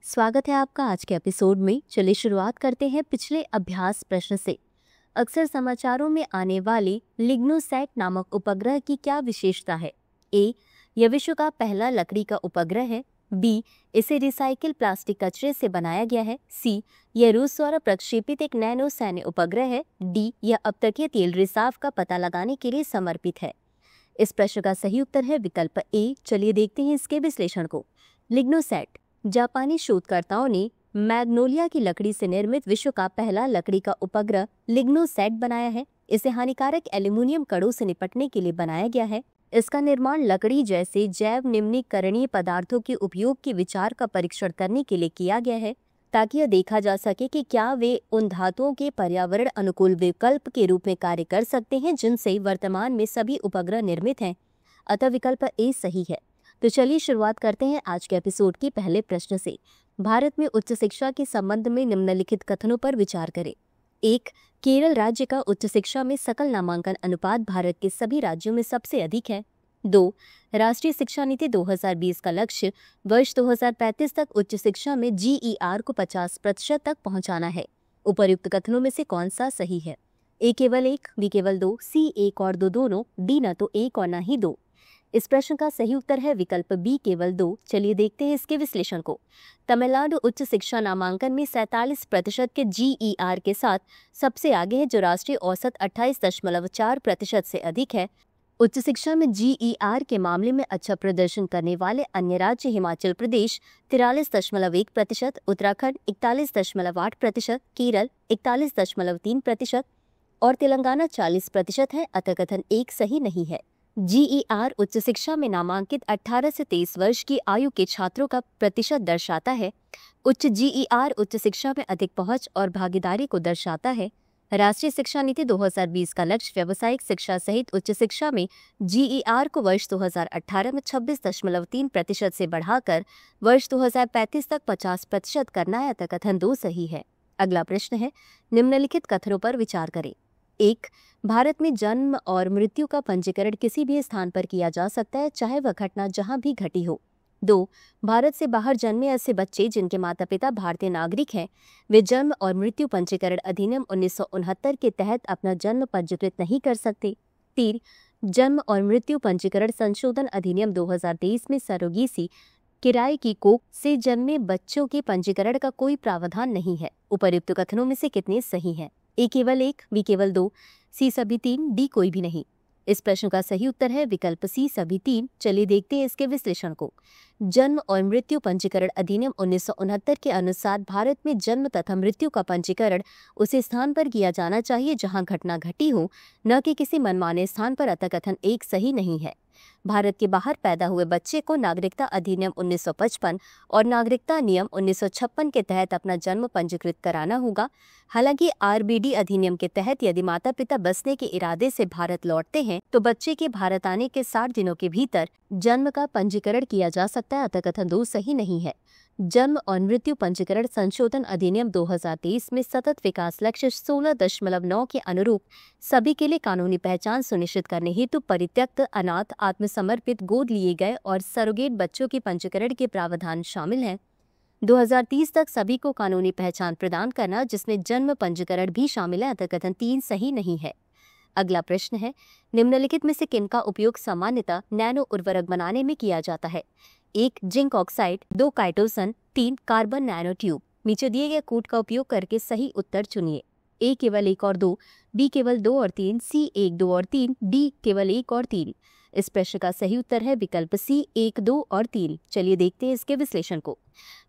स्वागत है आपका आज के एपिसोड में। चलिए शुरुआत करते हैं पिछले अभ्यास प्रश्न से। अक्सर समाचारों में आने वाले लिग्नोसैट नामक उपग्रह की क्या विशेषता है? ए, यह विश्व का पहला लकड़ी का उपग्रह है। बी, इसे रिसाइकिल प्लास्टिक कचरे से बनाया गया है। सी, यह रूस द्वारा प्रक्षेपित एक नैनो सैन्य उपग्रह है। डी, यह अपतटीय तेल रिसाव का पता लगाने के लिए समर्पित है। इस प्रश्न का सही उत्तर है विकल्प ए। चलिए देखते हैं इसके विश्लेषण को। लिग्नोसैट जापानी शोधकर्ताओं ने मैग्नोलिया की लकड़ी से निर्मित विश्व का पहला लकड़ी का उपग्रह लिग्नोसैट बनाया है। इसे हानिकारक एल्यूमिनियम कणों से निपटने के लिए बनाया गया है। इसका निर्माण लकड़ी जैसे जैव निम्नीकरणीय पदार्थों के उपयोग के विचार का परीक्षण करने के लिए किया गया है, ताकि यह देखा जा सके कि क्या वे उन धातुओं के पर्यावरण अनुकूल विकल्प के रूप में कार्य कर सकते हैं जिनसे वर्तमान में सभी उपग्रह निर्मित हैं। अतः विकल्प ए सही है। तो चलिए शुरुआत करते हैं आज के एपिसोड के पहले प्रश्न से। भारत में उच्च शिक्षा के संबंध में निम्नलिखित कथनों पर विचार करें। 1. केरल राज्य का उच्च शिक्षा में सकल नामांकन अनुपात भारत के सभी राज्यों में सबसे अधिक है। 2. राष्ट्रीय शिक्षा नीति 2020 का लक्ष्य वर्ष 2035 तक उच्च शिक्षा में GER को 50% तक पहुंचाना है। उपर्युक्त कथनों में से कौन सा सही है? ए केवल 1, बी केवल 2, सी 1 और 2 दोनों, डी न तो 1 और न ही 2। इस प्रश्न का सही उत्तर है विकल्प बी केवल 2। चलिए देखते हैं इसके विश्लेषण को। तमिलनाडु उच्च शिक्षा नामांकन में 47% के GER के साथ सबसे आगे है, जो राष्ट्रीय औसत 28.4% से अधिक है। उच्च शिक्षा में GER के मामले में अच्छा प्रदर्शन करने वाले अन्य राज्य हिमाचल प्रदेश 43.1%, उत्तराखंड 41.8%, केरल 41.3% और तेलंगाना 40% है। अतः कथन 1 सही नहीं है। GER उच्च शिक्षा में नामांकित 18 से 23 वर्ष की आयु के छात्रों का प्रतिशत दर्शाता है। उच्च GER उच्च शिक्षा में अधिक पहुंच और भागीदारी को दर्शाता है। राष्ट्रीय शिक्षा नीति 2020 का लक्ष्य व्यावसायिक शिक्षा सहित उच्च शिक्षा में GER को वर्ष 2018 में 26.3% से बढ़ाकर वर्ष 2035 तक 50% करना है। अतः कथन 2 सही है। अगला प्रश्न है, निम्नलिखित कथनों पर विचार करें। 1. भारत में जन्म और मृत्यु का पंजीकरण किसी भी स्थान पर किया जा सकता है, चाहे वह घटना जहां भी घटी हो। 2. भारत से बाहर जन्मे ऐसे बच्चे जिनके माता पिता भारतीय नागरिक हैं, वे जन्म और मृत्यु पंजीकरण अधिनियम 1969 के तहत अपना जन्म पंजीकृत नहीं कर सकते। 3. जन्म और मृत्यु पंजीकरण संशोधन अधिनियम 2023 में सरोगेसी किराए की कोख से जन्मे बच्चों के पंजीकरण का कोई प्रावधान नहीं है। उपर्युक्त कथनों में से कितने सही हैं? ए केवल 1, बी केवल 2, सी सभी 3, डी कोई भी नहीं। इस प्रश्न का सही उत्तर है विकल्प सी सभी 3। चलिए देखते हैं इसके विश्लेषण को। जन्म और मृत्यु पंजीकरण अधिनियम 1969 के अनुसार भारत में जन्म तथा मृत्यु का पंजीकरण उसी स्थान पर किया जाना चाहिए जहां घटना घटी हो, न कि किसी मनमाने स्थान पर। अतः कथन 1 सही नहीं है। भारत के बाहर पैदा हुए बच्चे को नागरिकता अधिनियम 1955 और नागरिकता नियम 1956 के तहत अपना जन्म पंजीकृत कराना होगा। हालांकि RBD अधिनियम के तहत यदि माता पिता बसने के इरादे से भारत लौटते हैं तो बच्चे के भारत आने के 60 दिनों के भीतर जन्म का पंजीकरण किया जा सकता है। अतः कथन 2 सही नहीं है। जन्म और मृत्यु पंजीकरण संशोधन अधिनियम 2023 में सतत विकास लक्ष्य 16.9 के अनुरूप सभी के लिए कानूनी पहचान सुनिश्चित करने हेतु परित्यक्त, अनाथ, आत्मसमर्पित, गोद लिए गए और सरोगेट बच्चों के पंजीकरण के प्रावधान शामिल हैं। 2030 तक सभी को कानूनी पहचान प्रदान करना, जिसमें जन्म पंजीकरण भी शामिल है। अतः कथन 3 सही नहीं है। अगला प्रश्न है, निम्नलिखित में से किनका उपयोग सामान्यतः नैनो उर्वरक बनाने में किया जाता है? 1. Zinc oxide, 2. Chitosan, 3. Carbon nano tube. नीचे दिए गए कूट का उपयोग करके सही उत्तर चुनिए। ए केवल 1 और 2, बी केवल 2 और 3, सी 1, 2 और 3, डी केवल 1 और 3। इस प्रश्न का सही उत्तर है विकल्प सी 1, 2 और 3। चलिए देखते हैं इसके विश्लेषण को।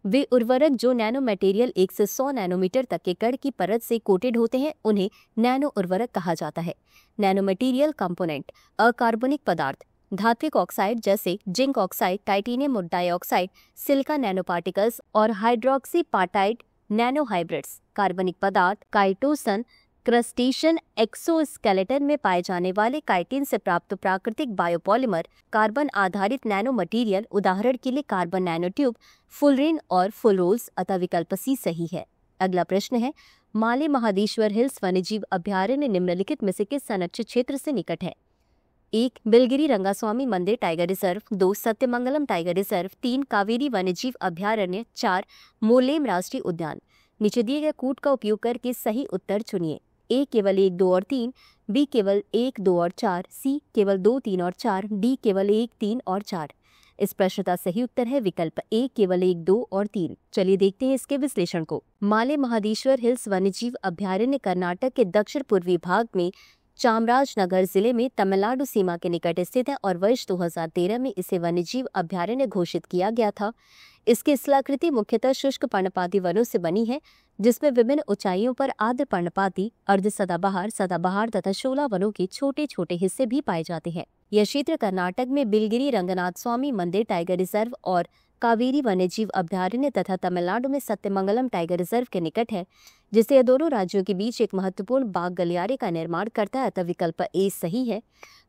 वे उर्वरक जो नैनो मटेरियल 1 से 100 नैनोमीटर तक के कण की परत से कोटेड होते हैं, उन्हें नैनो उर्वरक कहा जाता है। नैनो मटेरियल कंपोनेंट अकार्बनिक पदार्थ, धात्विक ऑक्साइड जैसे zinc oxide, titanium dioxide, silica nano particles और हाइड्रोक्सीपाटाइड नैनो हाइब्रिड्स। कार्बनिक पदार्थ काइटोसन क्रस्टेशियन एक्सोस्केलेटन में पाए जाने वाले काइटिन से प्राप्त प्राकृतिक बायोपॉलिमर। कार्बन आधारित नैनो मटेरियल, उदाहरण के लिए कार्बन नैनो ट्यूब, फुलरेन और फुलरोल्स। अतः विकल्प सी सही है। अगला प्रश्न है, माले महादेश्वर हिल्स वन्यजीव अभ्यारण्य निम्नलिखित में से किस संरक्षित क्षेत्र से निकट है? एक बिलगिरी रंगास्वामी मंदिर tiger reserve, 2 Sathyamangalam tiger reserve, 3 Kaveri वन्यजीव अभयारण्य, 4 मोलेम राष्ट्रीय उद्यान। नीचे दिए गए कूट का उपयोग करके सही उत्तर चुनिए। ए केवल 1, 2 और 3, बी केवल 1, 2 और 4, सी केवल 2, 3 और 4, डी केवल 1, 3 और 4। इस प्रश्न का सही उत्तर है विकल्प ए केवल 1, 2 और 3। चलिए देखते हैं इसके विश्लेषण को। माले महादेश्वर हिल्स वन्यजीव अभयारण्य कर्नाटक के दक्षिण पूर्वी भाग में चामराजनगर जिले में तमिलनाडु सीमा के निकट स्थित है और वर्ष 2013 में इसे वन्यजीव अभयारण्य घोषित किया गया था। इसकी स्थलाकृति मुख्यतः शुष्क पर्णपाती वनों से बनी है, जिसमें विभिन्न ऊंचाइयों पर आर्द्र पर्णपाती, अर्ध सदाबहार, सदाबहार तथा शोला वनों के छोटे छोटे हिस्से भी पाए जाते हैं। यह क्षेत्र कर्नाटक में बिलगिरी रंगनाथ स्वामी मंदिर टाइगर रिजर्व और कावेरी वन्यजीव अभयारण्य तथा तमिलनाडु में सत्यमंगलम टाइगर रिजर्व के निकट है, जिससे यह दोनों राज्यों के बीच एक महत्वपूर्ण बाघ गलियारे का निर्माण करता है। अतः विकल्प ए सही है।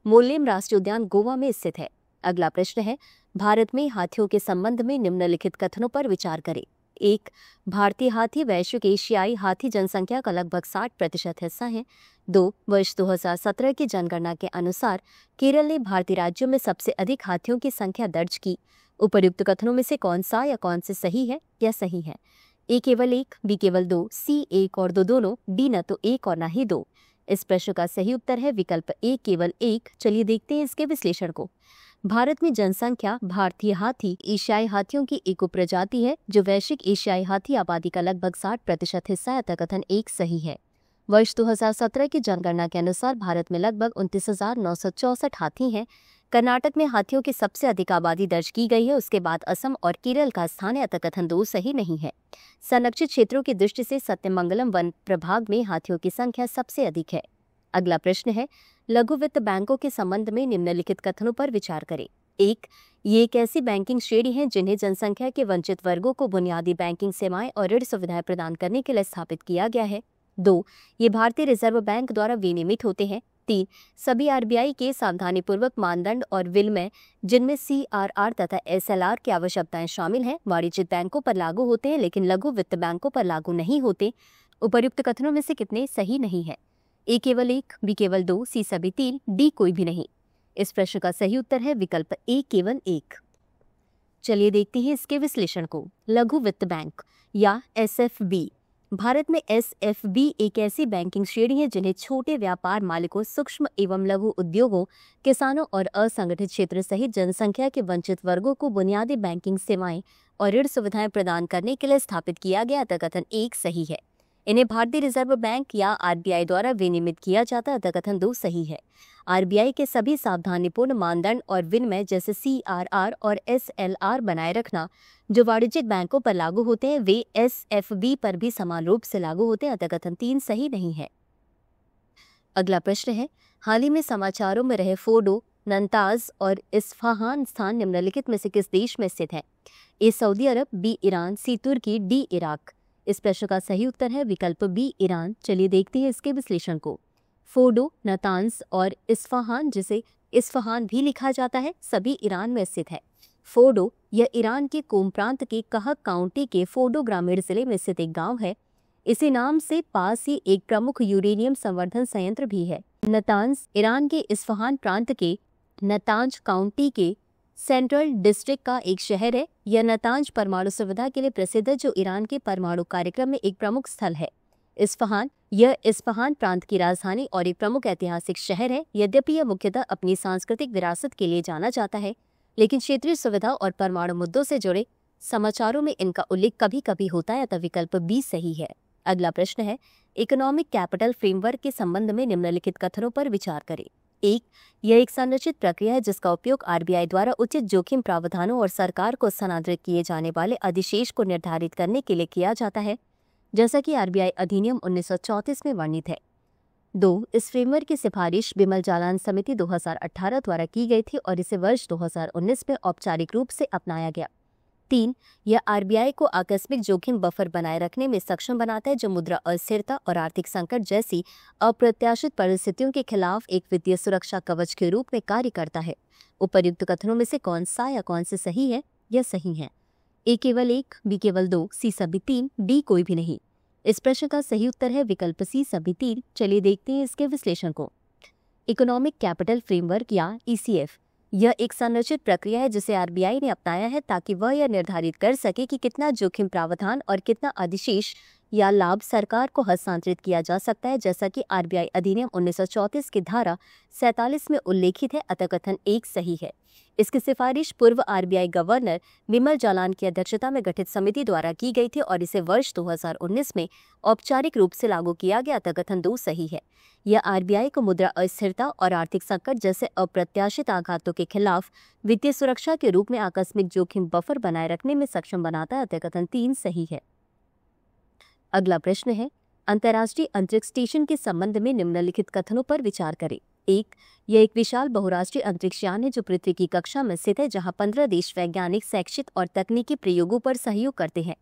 मोलेम राष्ट्रीय उद्यान गोवा में स्थित है। अगला प्रश्न है, भारत में हाथियों के संबंध में निम्नलिखित कथनों पर विचार करें। 1. भारतीय हाथी वैश्विक एशियाई हाथी जनसंख्या का लगभग 60% हिस्सा है। 2. वर्ष 2017 की जनगणना के अनुसार केरल ने भारतीय राज्यों में सबसे अधिक हाथियों की संख्या दर्ज की। उपर्युक्त कथनों में से कौन सा या कौन से सही है या सही है? ए केवल 1, बी केवल 2, सी 1 और 2 दोनों, डी न तो 1 और न ही 2। इस प्रश्न का सही उत्तर है विकल्प ए केवल 1। चलिए देखते हैं इसके विश्लेषण को। भारत में जनसंख्या भारतीय हाथी एशियाई हाथियों की एक उपप्रजाति है जो वैश्विक एशियाई हाथी आबादी का लगभग 60% हिस्सा है। कथन 1 सही है। वर्ष 2017 की जनगणना के अनुसार भारत में लगभग 29,964 हाथी हैं। कर्नाटक में हाथियों की सबसे अधिक आबादी दर्ज की गई है, उसके बाद असम और केरल का स्थान है। कथन 2 सही नहीं है। संरक्षित क्षेत्रों की दृष्टि से सत्यमंगलम वन प्रभाग में हाथियों की संख्या सबसे अधिक है। अगला प्रश्न है, लघु वित्त बैंकों के संबंध में निम्नलिखित कथनों पर विचार करें। 1. ये एक ऐसी बैंकिंग श्रेणी है जिन्हें जनसंख्या के वंचित वर्गों को बुनियादी बैंकिंग सेवाएं और ऋण सुविधाएं प्रदान करने के लिए स्थापित किया गया है। 2. ये भारतीय रिजर्व बैंक द्वारा विनियमित होते हैं। 3. सभी आरबीआई के सावधानीपूर्वक मानदंड और विनियम, जिनमें CRR तथा SLR की आवश्यकताएं शामिल हैं, वाणिज्यिक बैंकों पर लागू होते हैं लेकिन लघु वित्त बैंकों पर लागू नहीं होते। उपर्युक्त कथनों में से कितने सही नहीं है? ए केवल 1, बी केवल 2, सी सभी 3, डी कोई भी नहीं। इस प्रश्न का सही उत्तर है विकल्प ए केवल 1। चलिए देखते हैं इसके विश्लेषण को। लघु वित्त बैंक या SFB। भारत में SFB एक ऐसी बैंकिंग श्रेणी है जिन्हें छोटे व्यापार मालिकों, सूक्ष्म एवं लघु उद्योगों, किसानों और असंगठित क्षेत्र सहित जनसंख्या के वंचित वर्गों को बुनियादी बैंकिंग सेवाएं और ऋण सुविधाएं प्रदान करने के लिए स्थापित किया गया। कथन 1 सही है। इन्हें भारतीय रिजर्व बैंक या RBI द्वारा विनियमित किया जाता है। कथन 2 सही है। RBI के सभी सावधानीपूर्ण मानदंड और विनियम जैसे CRR और SLR बनाए रखना जो वाणिज्यिक बैंकों पर लागू होते हैं, वे SFB पर भी समान रूप से लागू होते हैं। कथन 3 सही नहीं है। अगला प्रश्न है, हाल ही में समाचारों में रहे फोर्डो, नंताज और इस्फहान स्थान निम्नलिखित में से किस देश में स्थित है? ए सऊदी अरब, बी ईरान, सी तुर्की, डी इराक। इस प्रश्न का सही उत्तर है विकल्प बी ईरान। चलिए देखते हैं इसके विश्लेषण को। फोर्डो, नतांज और इस्फहान, जिसे इस्फहान भी लिखा जाता है, सभी ईरान में स्थित है। फोर्डो यह ईरान के कोम प्रांत के कहक काउंटी के फोर्डो ग्रामीण जिले में स्थित एक गांव है। इसी नाम से पास ही एक प्रमुख यूरेनियम संवर्धन संयंत्र भी है। नतांज ईरान के इस्फहान प्रांत के नतांज काउंटी के सेंट्रल डिस्ट्रिक्ट का एक शहर है। यह नतांज परमाणु सुविधा के लिए प्रसिद्ध है, जो ईरान के परमाणु कार्यक्रम में एक प्रमुख स्थल है। यह इस्फहान प्रांत की राजधानी और एक प्रमुख ऐतिहासिक शहर है। यद्यपि यह मुख्यतः अपनी सांस्कृतिक विरासत के लिए जाना जाता है, लेकिन क्षेत्रीय सुविधा और परमाणु मुद्दों से जुड़े समाचारों में इनका उल्लेख कभी कभी होता है। अतः विकल्प बी सही है। अगला प्रश्न है, इकोनॉमिक कैपिटल फ्रेमवर्क के संबंध में निम्नलिखित कथनों पर विचार करें। 1. यह एक संरचित प्रक्रिया है जिसका उपयोग RBI द्वारा उचित जोखिम प्रावधानों और सरकार को स्थानांतरित किए जाने वाले अधिशेष को निर्धारित करने के लिए किया जाता है, जैसा कि RBI अधिनियम 1934 में वर्णित है। 2. इस फ्रेमवर्क की सिफारिश बिमल जालान समिति 2018 द्वारा की गई थी और इसे वर्ष 2019 में औपचारिक रूप से अपनाया गया। 3. यह RBI को आकस्मिक जोखिम बफर बनाए रखने में सक्षम बनाता है, जो मुद्रा अस्थिरता और आर्थिक संकट जैसी अप्रत्याशित परिस्थितियों के खिलाफ एक वित्तीय सुरक्षा कवच के रूप में कार्य करता है। उपर्युक्त कथनों में से कौन सा या कौन से सही है या सही है? ए केवल 1, बी केवल 2, सी सभी 3, डी कोई भी नहीं। इस प्रश्न का सही उत्तर है विकल्प सी सभी 3। चलिए देखते हैं इसके विश्लेषण को। इकोनॉमिक कैपिटल फ्रेमवर्क या ECF। यह एक संरचित प्रक्रिया है जिसे RBI ने अपनाया है ताकि वह यह निर्धारित कर सके कि कितना जोखिम प्रावधान और कितना अधिशेष या लाभ सरकार को हस्तांतरित किया जा सकता है, जैसा कि RBI अधिनियम 1934 की धारा 47 में उल्लेखित है। अतः कथन 1 सही है। इसकी सिफारिश पूर्व RBI गवर्नर विमल जालान की अध्यक्षता में गठित समिति द्वारा की गई थी और इसे वर्ष 2019 में औपचारिक रूप से लागू किया गया। अतः कथन 2 सही है। यह RBI को मुद्रा अस्थिरता और आर्थिक संकट जैसे अप्रत्याशित आघातों के खिलाफ वित्तीय सुरक्षा के रूप में आकस्मिक जोखिम बफर बनाए रखने में सक्षम बनाता है। अतः कथन 3 सही है। अगला प्रश्न है, अंतर्राष्ट्रीय अंतरिक्ष स्टेशन के संबंध में निम्नलिखित कथनों पर विचार करें। 1. यह एक विशाल बहुराष्ट्रीय अंतरिक्ष यान है जो पृथ्वी की कक्षा में स्थित है, जहां 15 देश वैज्ञानिक, शैक्षिक और तकनीकी प्रयोगों पर सहयोग करते हैं।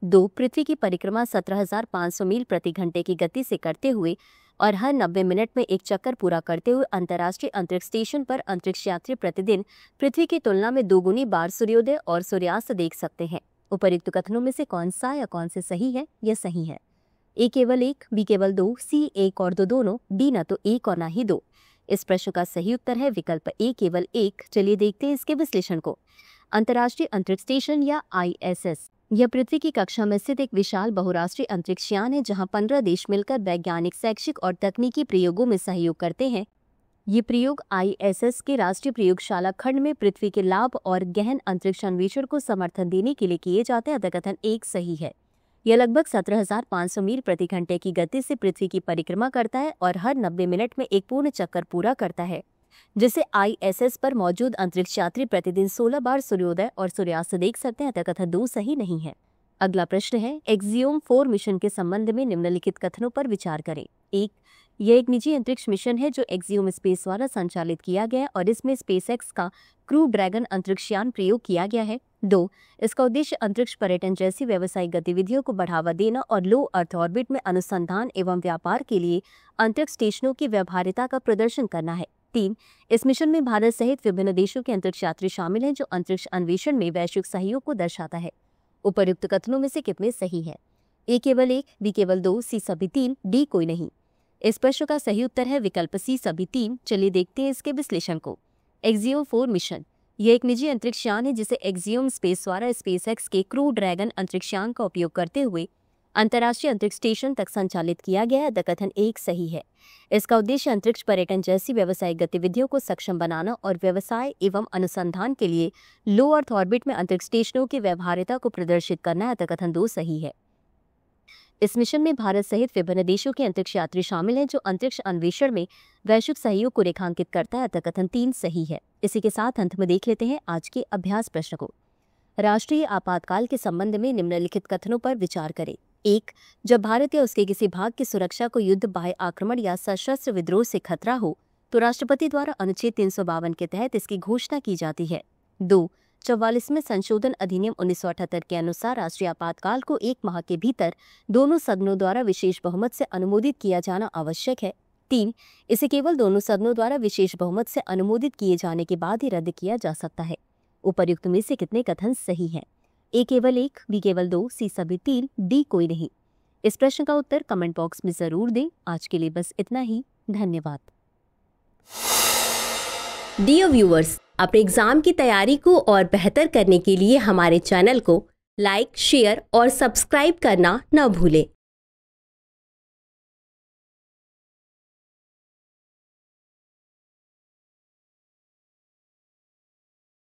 2. पृथ्वी की परिक्रमा 17,500 मील प्रति घंटे की गति से करते हुए और हर 90 मिनट में एक चक्कर पूरा करते हुए अंतर्राष्ट्रीय अंतरिक्ष स्टेशन पर अंतरिक्ष यात्री प्रतिदिन पृथ्वी की तुलना में 2 गुनी बार सूर्योदय और सूर्यास्त देख सकते हैं। उपर्युक्त कथनों में से कौन सा या कौन से सही है? यह सही है। A केवल 1, B केवल 2, C 1 और 2 दोनों, D न तो 1 और न ही 2। इस प्रश्न का सही उत्तर है विकल्प A केवल 1। चलिए देखते हैं इसके विश्लेषण को। अंतर्राष्ट्रीय अंतरिक्ष स्टेशन या ISS यह पृथ्वी की कक्षा में स्थित एक विशाल बहुराष्ट्रीय अंतरिक्ष यान है जहां 15 देश मिलकर वैज्ञानिक, शैक्षिक और तकनीकी प्रयोगों में सहयोग करते हैं। ये प्रयोग ISS के राष्ट्रीय प्रयोगशाला खंड में पृथ्वी के लाभ और गहन अंतरिक्ष अन्वेषण को समर्थन देने के लिए किए जाते हैं। अतः कथन 1 सही है। यह लगभग 17,500 मील प्रति घंटे की गति से पृथ्वी की परिक्रमा करता है और हर 90 मिनट में एक पूर्ण चक्कर पूरा करता है, जिससे ISS पर मौजूद अंतरिक्ष यात्री प्रतिदिन 16 बार सूर्योदय और सूर्यास्त देख सकते हैं। अतः कथन 2 सही नहीं है। अगला प्रश्न है, एक्सियोम 4 मिशन के संबंध में निम्नलिखित कथनों पर विचार करें। 1. यह एक निजी अंतरिक्ष मिशन है जो एक्सियोम स्पेस द्वारा संचालित किया गया है और इसमें SpaceX का क्रू ड्रैगन अंतरिक्ष यान प्रयोग किया गया है। 2. इसका उद्देश्य अंतरिक्ष पर्यटन जैसी व्यावसायिक गतिविधियों को बढ़ावा देना और लो अर्थ ऑर्बिट में अनुसंधान एवं व्यापार के लिए अंतरिक्ष स्टेशनों की व्यवहार्यता का प्रदर्शन करना है। 3. इस मिशन में भारत सहित विभिन्न देशों के अंतरिक्ष यात्री शामिल हैं जो अंतरिक्ष अन्वेषण में वैश्विक सहयोग को दर्शाता है। उपर्युक्त कथनों में से कितने सही है? A केवल 1, B केवल 2, C सभी 3, D कोई नहीं। इस प्रश्न का सही उत्तर है विकल्प C सभी 3। चलिए देखते हैं इसके विश्लेषण को। एक्सियोम 4 मिशन यह एक निजी अंतरिक्ष यान है जिसे एक्सियोम स्पेस द्वारा SpaceX के क्रू ड्रैगन अंतरिक्ष यान का उपयोग करते हुए अंतर्राष्ट्रीय अंतरिक्ष स्टेशन तक संचालित किया गया है। कथन 1 सही है। इसका उद्देश्य अंतरिक्ष पर्यटन जैसी व्यावसायिक गतिविधियों को सक्षम बनाना और व्यवसाय एवं अनुसंधान के लिए लो अर्थ ऑर्बिट में अंतरिक्ष स्टेशनों की व्यवहार्यता को प्रदर्शित करना है। कथन 2 सही है। इस मिशन में भारत सहित विभिन्न देशों के अंतरिक्ष यात्री शामिल हैं जो अंतरिक्ष अन्वेषण में वैश्विक सहयोग को रेखांकित करता है। कथन 3 सही है। इसी के साथ अंत में देख लेते हैं आज के अभ्यास प्रश्न को। राष्ट्रीय आपातकाल के संबंध में निम्नलिखित कथनों पर विचार करें। 1. जब भारत या उसके किसी भाग की सुरक्षा को युद्ध, बाह्य आक्रमण या सशस्त्र विद्रोह से खतरा हो तो राष्ट्रपति द्वारा अनुच्छेद 352 के तहत इसकी घोषणा की जाती है। 2. 44वें संशोधन अधिनियम 1978 के अनुसार राष्ट्रीय आपातकाल को 1 माह के भीतर दोनों सदनों द्वारा विशेष बहुमत से अनुमोदित किया जाना आवश्यक है। 3. इसे केवल दोनों सदनों द्वारा विशेष बहुमत से अनुमोदित किए जाने के बाद ही रद्द किया जा सकता है। उपर्युक्त में से कितने कथन सही हैं? A केवल 1, B केवल 2, C सभी 3, D कोई नहीं। इस प्रश्न का उत्तर कमेंट बॉक्स में जरूर दें। आज के लिए बस इतना ही। धन्यवाद। डियर व्यूअर्स, अपने एग्जाम की तैयारी को और बेहतर करने के लिए हमारे चैनल को लाइक, शेयर और सब्सक्राइब करना न भूलें।